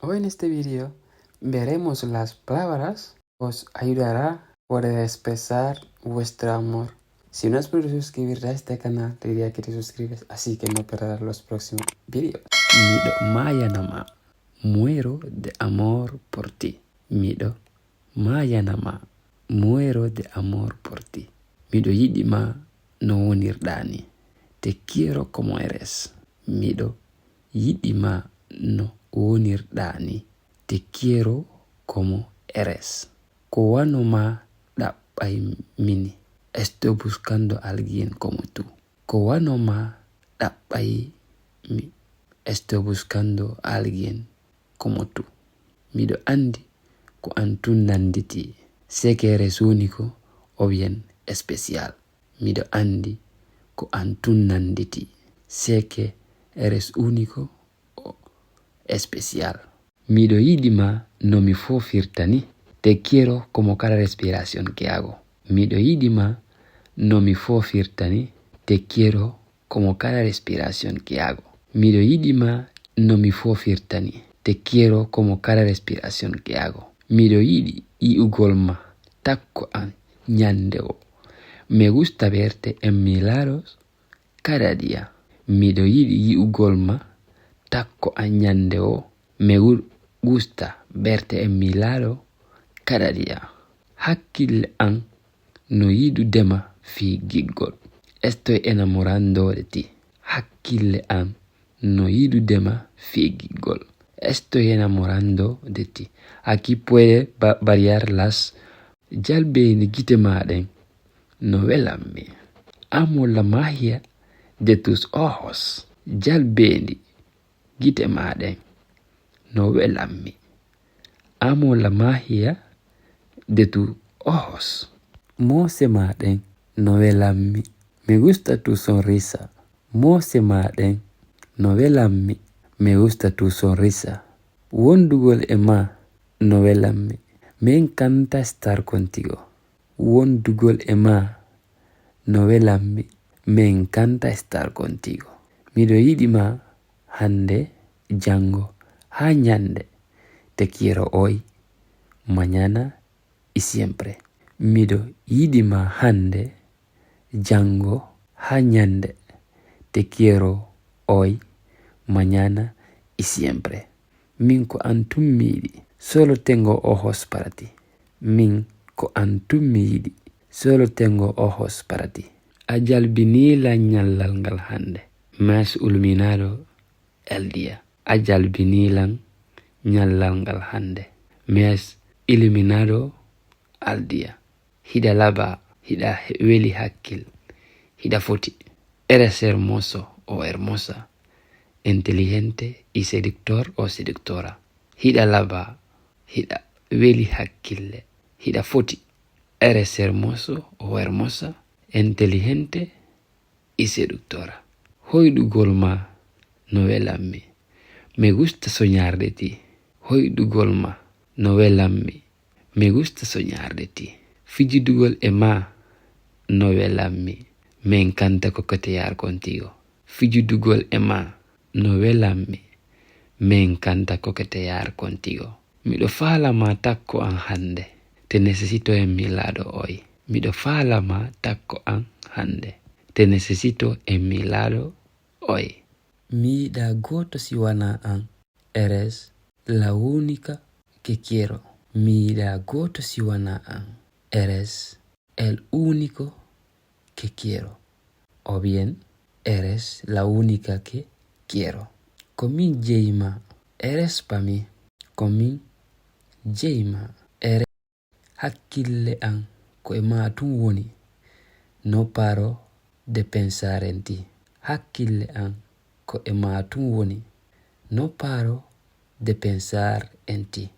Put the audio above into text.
Hoy en este video veremos las palabras que os ayudará a poder expresar vuestro amor. Si no has podido suscribirte a este canal, te diría que te suscribes, así que no perderás los próximos videos. Miɗo mayanama, muero de amor por ti. Miɗo mayanama, muero de amor por ti. Miɗo yiɗima no wonirɗa ni. Te quiero como eres. Miɗo yiɗima no wonirɗa ni. Te quiero como eres. Ko wanoma ɗaɓɓay mini. Estoy buscando a alguien como tú. Ko wanoma ɗaɓɓay mi. Estoy buscando a alguien como tú. Miɗo andi ko an tun nanditi. Sé que eres único o bien especial. Miɗo andi ko an tun nanditi. Sé que eres único o especial. Miɗo yiɗima no mi fofirta ni. Te quiero como cada respiración que hago. Miɗo yiɗima no mi fofirta ni. Te quiero como cada respiración que hago. Miɗo yiɗima no mi fofirta ni. Te quiero como cada respiración que hago. Miɗo yiɗi yi'ugol ma takko an ñande o. Me gusta verte en mis lados cada día. Miɗo yiɗi yi'ugol ma takko an ñande o. Me gusta verte en mi lado cada día. Hakkille an no yidudema fi giggol. Estoy enamorando de ti. Hakkille an no yidudema fi giggol. Estoy enamorando de ti. Aquí puede variar las jalbeni gite maɗen no welanmi. Amo la magia de tus ojos. Jalbeni gite maɗen no welanmi. Amo la magia de tus ojos. Mose maɗen no welanmi. Me gusta tu sonrisa. Mose maɗen no welanmi. Me gusta tu sonrisa. Wondugol e ma no welanmi. Me encanta estar contigo. Wondugol e ma no welanmi. Me encanta estar contigo. Miɗo yiɗima hande jango ha ñande. Te quiero hoy, mañana y siempre. Miɗo yiɗima hande jango ha ñande. Te quiero hoy, mañana y siempre. Min ko an tun mi yiɗi. Solo tengo ojos para ti. Min ko an tun mi yiɗi. Solo tengo ojos para ti. A jalbinila ñallal ngal hande. Me has iluminado el día. A jalbinilan ñallal ngal hande. Me has iluminado al día. Hida laba, hida weli hakkil, hida foti. Eres hermoso o hermosa, inteligente y seductor o seductora. Hida laba, hida weli hakkille, hida foti. Eres hermoso o hermosa, inteligente y seductora. Hoydugol ma no welanmi. Me gusta soñar de ti. Hoydugol ma no welanmi. Me gusta soñar de ti. Fijidugol e ma no welanmi. Me encanta coquetear contigo. Fijidugol e ma no welanmi. Me encanta coquetear contigo. Miɗo faala ma takko an hande. Te necesito en mi lado hoy. Miɗo faala ma takko an hande. Te necesito en mi lado hoy. Mi da goto si wana an. Eres la única que quiero. Mi da goto si wana an. Eres el único que quiero. O bien, eres la única que quiero. Komin jeyma, eres pa mi. Komin jeyma, eres hakkille an ko e ma tun woni. No paro de pensar en ti. Hakkille an ko e ma tun woni. No paro de pensar en ti.